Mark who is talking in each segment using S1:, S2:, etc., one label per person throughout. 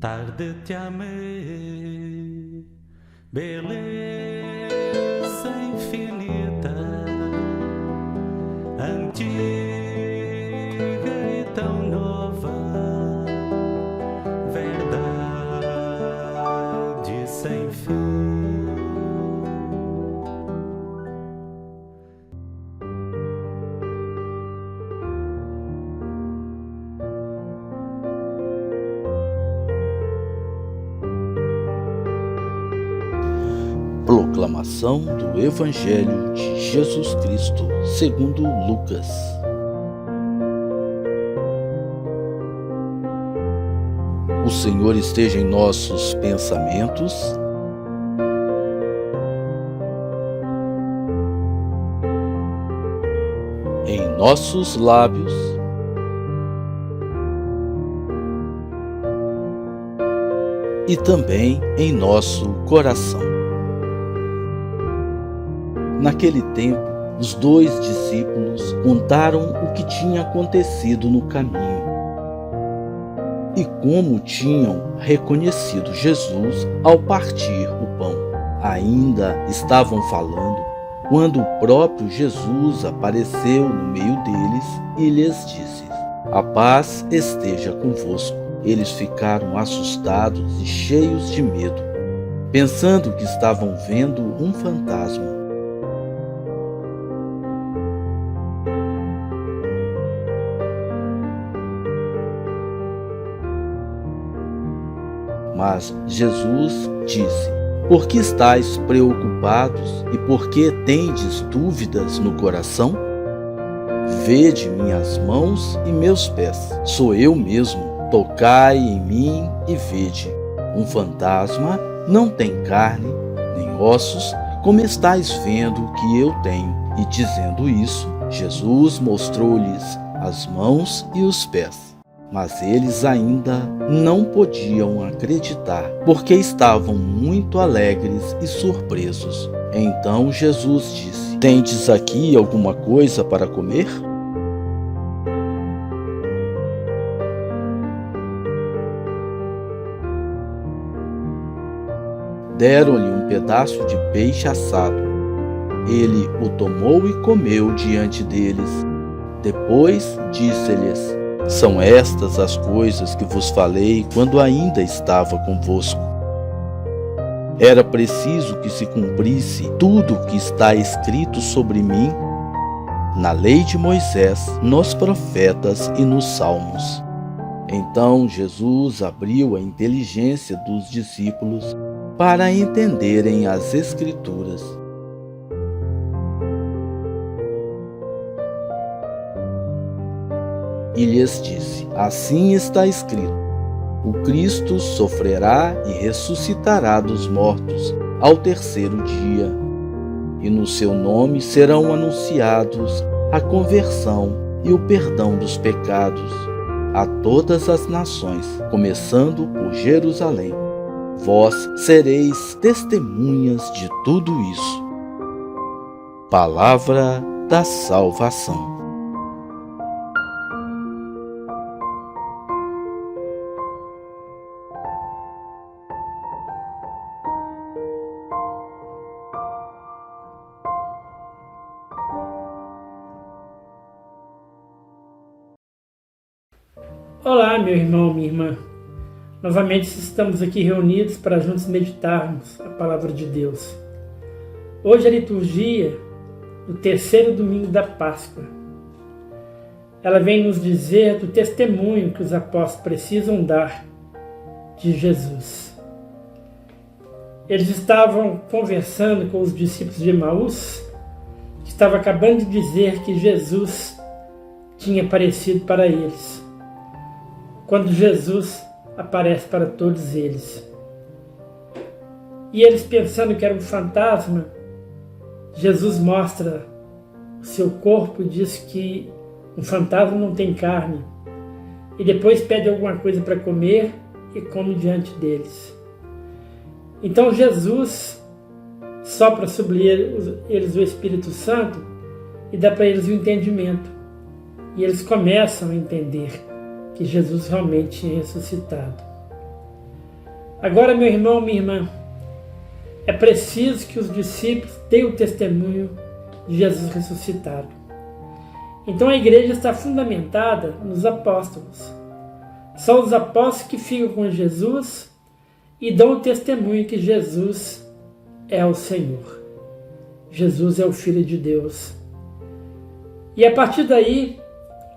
S1: Tarde te amei, beleza infinita, antiga e tão nova, verdade sem fim.
S2: Proclamação do Evangelho de Jesus Cristo segundo Lucas. O Senhor esteja em nossos pensamentos, em nossos lábios e também em nosso coração. Naquele tempo, os 2 discípulos contaram o que tinha acontecido no caminho e como tinham reconhecido Jesus ao partir o pão. Ainda estavam falando quando o próprio Jesus apareceu no meio deles e lhes disse: "A paz esteja convosco." Eles ficaram assustados e cheios de medo, pensando que estavam vendo um fantasma. Mas Jesus disse: "Por que estáis preocupados e por que tendes dúvidas no coração? Vede minhas mãos e meus pés. Sou eu mesmo. Tocai em mim e vede. Um fantasma não tem carne nem ossos, como estáis vendo que eu tenho." E dizendo isso, Jesus mostrou-lhes as mãos e os pés. Mas eles ainda não podiam acreditar, porque estavam muito alegres e surpresos. Então Jesus disse: "Tendes aqui alguma coisa para comer?" Deram-lhe um pedaço de peixe assado. Ele o tomou e comeu diante deles. Depois disse-lhes: "São estas as coisas que vos falei quando ainda estava convosco. Era preciso que se cumprisse tudo o que está escrito sobre mim na lei de Moisés, nos profetas e nos salmos." Então Jesus abriu a inteligência dos discípulos para entenderem as Escrituras. E lhes disse: "Assim está escrito: o Cristo sofrerá e ressuscitará dos mortos ao terceiro dia, e no seu nome serão anunciados a conversão e o perdão dos pecados a todas as nações, começando por Jerusalém. Vós sereis testemunhas de tudo isso." Palavra da salvação.
S3: Olá, meu irmão, minha irmã. Novamente estamos aqui reunidos para juntos meditarmos a Palavra de Deus. Hoje é a liturgia do terceiro domingo da Páscoa. Ela vem nos dizer do testemunho que os apóstolos precisam dar de Jesus. Eles estavam conversando com os discípulos de Emaús, que estava acabando de dizer que Jesus tinha aparecido para eles. Quando Jesus aparece para todos eles. E eles, pensando que era um fantasma, Jesus mostra o seu corpo e diz que um fantasma não tem carne. E depois pede alguma coisa para comer e come diante deles. Então Jesus sopra sobre eles o Espírito Santo e dá para eles o entendimento. E eles começam a entender que Jesus realmente tinha ressuscitado. Agora, meu irmão, minha irmã, é preciso que os discípulos tenham o testemunho de Jesus ressuscitado. Então a igreja está fundamentada nos apóstolos. São os apóstolos que ficam com Jesus e dão o testemunho que Jesus é o Senhor. Jesus é o Filho de Deus. E a partir daí,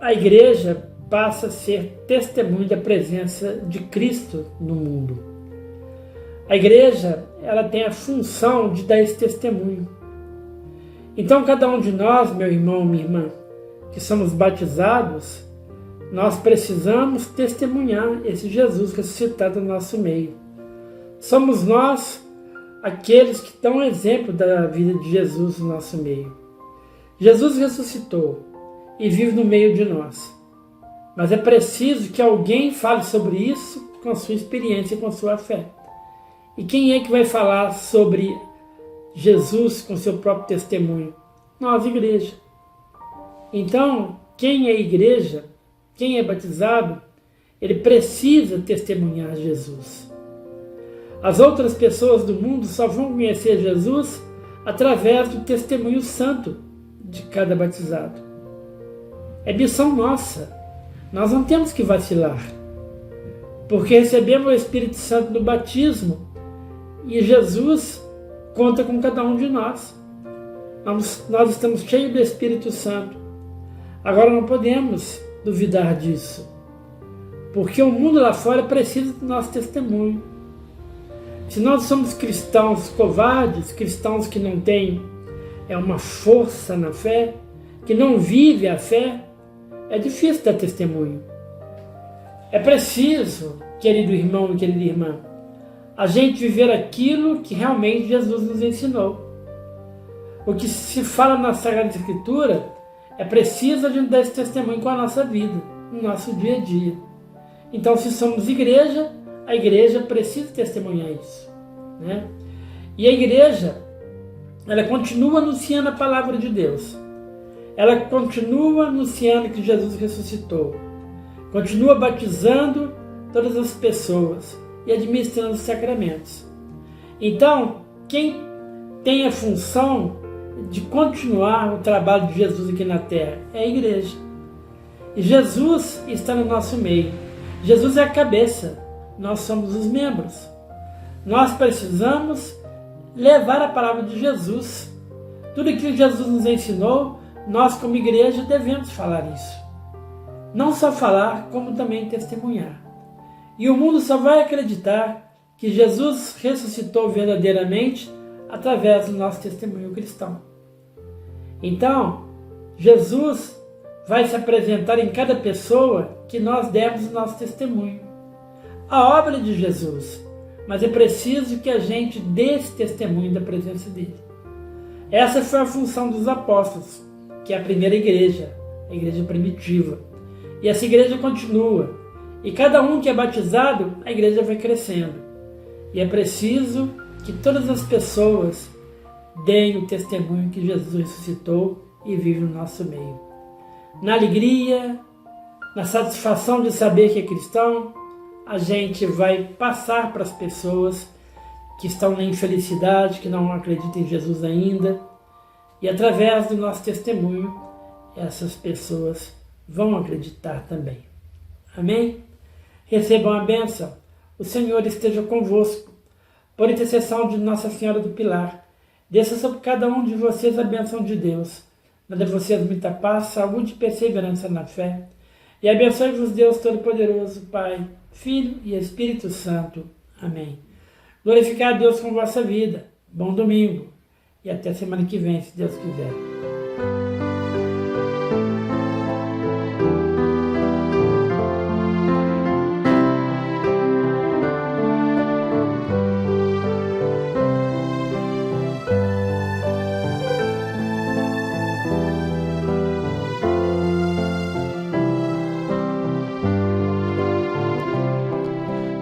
S3: a igreja passa a ser testemunho da presença de Cristo no mundo. A igreja, ela tem a função de dar esse testemunho. Então, cada um de nós, meu irmão, minha irmã, que somos batizados, nós precisamos testemunhar esse Jesus ressuscitado no nosso meio. Somos nós aqueles que dão exemplo da vida de Jesus no nosso meio. Jesus ressuscitou e vive no meio de nós. Mas é preciso que alguém fale sobre isso com a sua experiência e com a sua fé. E quem é que vai falar sobre Jesus com seu próprio testemunho? Nós, igreja. Então, quem é igreja, quem é batizado, ele precisa testemunhar Jesus. As outras pessoas do mundo só vão conhecer Jesus através do testemunho santo de cada batizado. É missão nossa. Nós não temos que vacilar, porque recebemos o Espírito Santo no batismo e Jesus conta com cada um de nós. Nós estamos cheios do Espírito Santo. Agora não podemos duvidar disso, porque o mundo lá fora precisa do nosso testemunho. Se nós somos cristãos covardes, cristãos que não têm uma força na fé, que não vive a fé, é difícil dar testemunho. É preciso, querido irmão e querida irmã, a gente viver aquilo que realmente Jesus nos ensinou. O que se fala na Sagrada Escritura, é preciso a gente dar esse testemunho com a nossa vida, no nosso dia a dia. Então, se somos igreja, a igreja precisa testemunhar isso, né? E a igreja, ela continua anunciando a palavra de Deus. Ela continua anunciando que Jesus ressuscitou. Continua batizando todas as pessoas e administrando os sacramentos. Então, quem tem a função de continuar o trabalho de Jesus aqui na terra é a igreja. E Jesus está no nosso meio. Jesus é a cabeça, nós somos os membros. Nós precisamos levar a palavra de Jesus. Tudo aquilo que Jesus nos ensinou, nós como igreja devemos falar isso. Não só falar, como também testemunhar. E o mundo só vai acreditar que Jesus ressuscitou verdadeiramente através do nosso testemunho cristão. Então, Jesus vai se apresentar em cada pessoa que nós demos o nosso testemunho. A obra de Jesus, mas é preciso que a gente dê esse testemunho da presença dele. Essa foi a função dos apóstolos, que é a primeira igreja, a igreja primitiva. E essa igreja continua. E cada um que é batizado, a igreja vai crescendo. E é preciso que todas as pessoas deem o testemunho que Jesus ressuscitou e vive no nosso meio. Na alegria, na satisfação de saber que é cristão, a gente vai passar para as pessoas que estão na infelicidade, que não acreditam em Jesus ainda. E através do nosso testemunho, essas pessoas vão acreditar também. Amém? Recebam a bênção. O Senhor esteja convosco. Por intercessão de Nossa Senhora do Pilar, desça sobre cada um de vocês a bênção de Deus. Dê a vocês muita paz, saúde e perseverança na fé. E abençoe-vos Deus Todo-Poderoso, Pai, Filho e Espírito Santo. Amém. Glorificar a Deus com vossa vida. Bom domingo. E até semana que vem, se Deus quiser.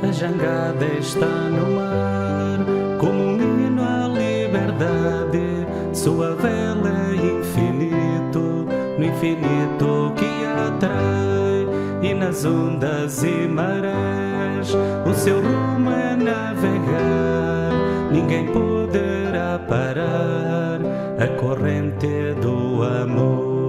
S1: A jangada está no mar, como um hino à liberdade. Sua vela é infinito, no infinito que atrai. E na das ondas e marés, o seu rumo é navegar, ninguém poderá parar a corrente do amor.